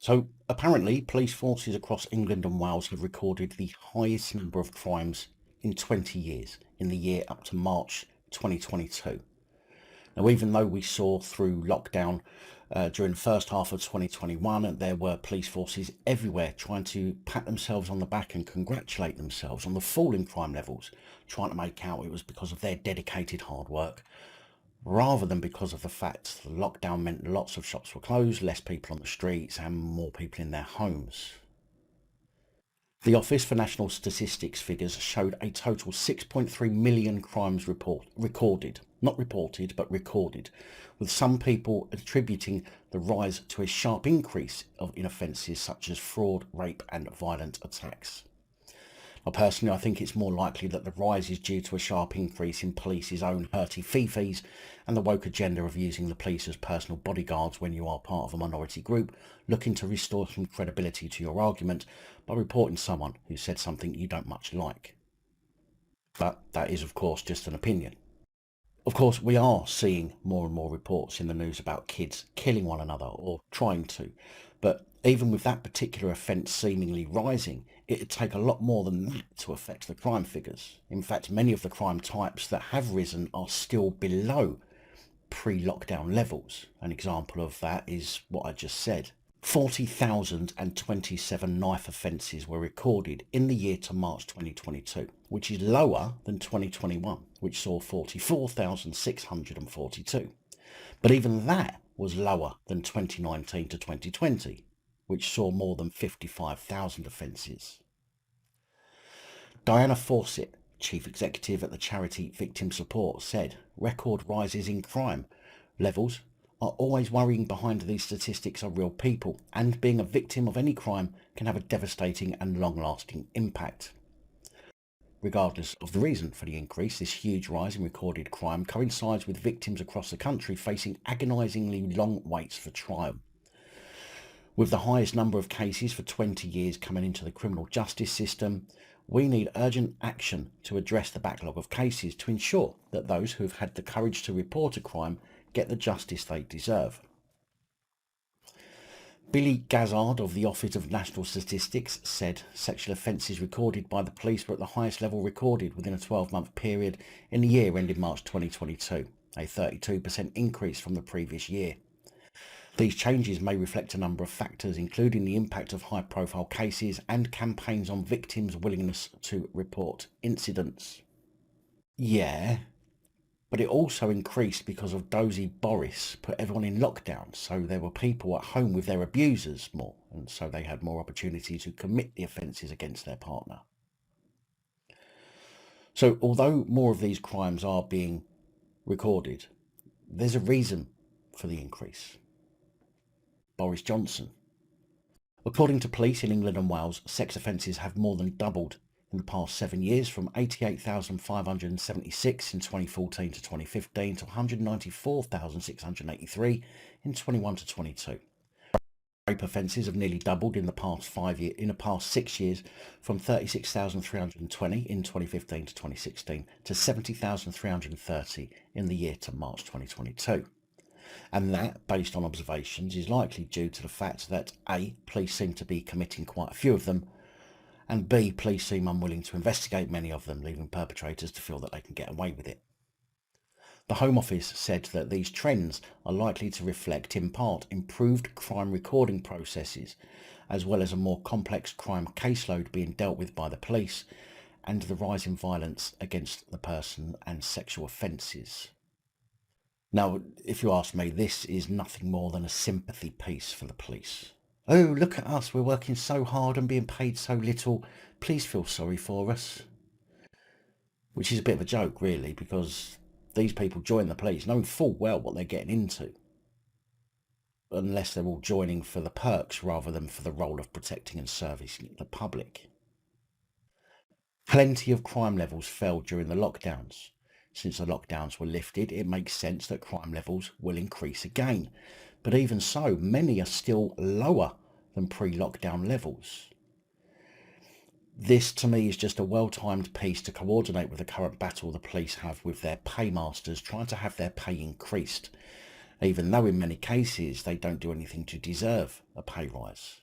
So apparently police forces across England and Wales have recorded the highest number of crimes in 20 years in the year up to March 2022. Now, even though we saw through lockdown during the first half of 2021, there were police forces everywhere trying to pat themselves on the back and congratulate themselves on the fall in crime levels, trying to make out it was because of their dedicated hard work, rather than because of the fact the lockdown meant lots of shops were closed, less people on the streets and more people in their homes. The Office for National Statistics figures showed a total 6.3 million crimes recorded, not reported, but recorded, with some people attributing the rise to a sharp increase in offences such as fraud, rape and violent attacks. Now, personally, I think it's more likely that the rise is due to a sharp increase in police's own hurty-fee-fees and the woke agenda of using the police as personal bodyguards when you are part of a minority group looking to restore some credibility to your argument by reporting someone who said something you don't much like. But that is, of course, just an opinion. Of course, we are seeing more and more reports in the news about kids killing one another or trying to, but even with that particular offence seemingly rising, it'd take a lot more than that to affect the crime figures. In fact, many of the crime types that have risen are still below pre-lockdown levels. An example of that is what I just said. 40,027 knife offences were recorded in the year to March 2022, which is lower than 2021, which saw 44,642. But even that was lower than 2019 to 2020, which saw more than 55,000 offences. Diana Fawcett, chief executive at the charity Victim Support, said record rises in crime levels are always worrying. Behind these statistics are real people, and being a victim of any crime can have a devastating and long-lasting impact. Regardless of the reason for the increase, this huge rise in recorded crime coincides with victims across the country facing agonisingly long waits for trial. With the highest number of cases for 20 years coming into the criminal justice system, we need urgent action to address the backlog of cases to ensure that those who have had the courage to report a crime get the justice they deserve. Billy Gazzard of the Office of National Statistics said sexual offences recorded by the police were at the highest level recorded within a 12-month period in the year ending March 2022, a 32% increase from the previous year. These changes may reflect a number of factors, including the impact of high-profile cases and campaigns on victims' willingness to report incidents. Yeah, but it also increased because of dozy Boris put everyone in lockdown, so there were people at home with their abusers more, and so they had more opportunity to commit the offences against their partner. So although more of these crimes are being recorded, there's a reason for the increase. Boris Johnson. According to police in England and Wales, sex offences have more than doubled in the past 7 years, from 88,576 in 2014 to 2015 to 194,683 in 21 to 22. Rape offences have nearly doubled in the past 6 years, from 36,320 in 2015 to 2016 to 70,330 in the year to March 2022. And that, based on observations, is likely due to the fact that A, police seem to be committing quite a few of them, and B, police seem unwilling to investigate many of them, leaving perpetrators to feel that they can get away with it. The Home Office said that these trends are likely to reflect, in part, improved crime recording processes, as well as a more complex crime caseload being dealt with by the police, and the rise in violence against the person and sexual offences. Now, if you ask me, this is nothing more than a sympathy piece for the police. Oh, look at us, we're working so hard and being paid so little, please feel sorry for us. Which is a bit of a joke, really, because these people join the police knowing full well what they're getting into, unless they're all joining for the perks rather than for the role of protecting and servicing the public. Plenty of crime levels fell during the lockdowns. Since the lockdowns were lifted, it makes sense that crime levels will increase again. But even so, many are still lower than pre-lockdown levels. This, to me, is just a well-timed piece to coordinate with the current battle the police have with their paymasters trying to have their pay increased. even though in many cases they don't do anything to deserve a pay rise.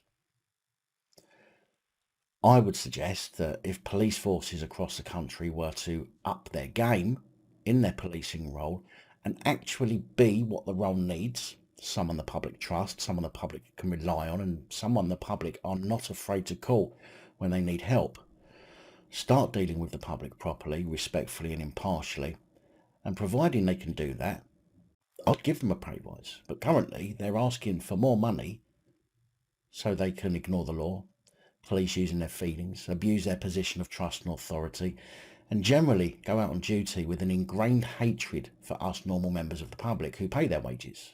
I would suggest that if police forces across the country were to up their game in their policing role and actually be what the role needs, someone the public trust, someone the public can rely on, and someone the public are not afraid to call when they need help, start dealing with the public properly, respectfully and impartially, and providing they can do that, I'd give them a pay rise. But currently they're asking for more money so they can ignore the law, police using their feelings, abuse their position of trust and authority, and generally go out on duty with an ingrained hatred for us normal members of the public who pay their wages.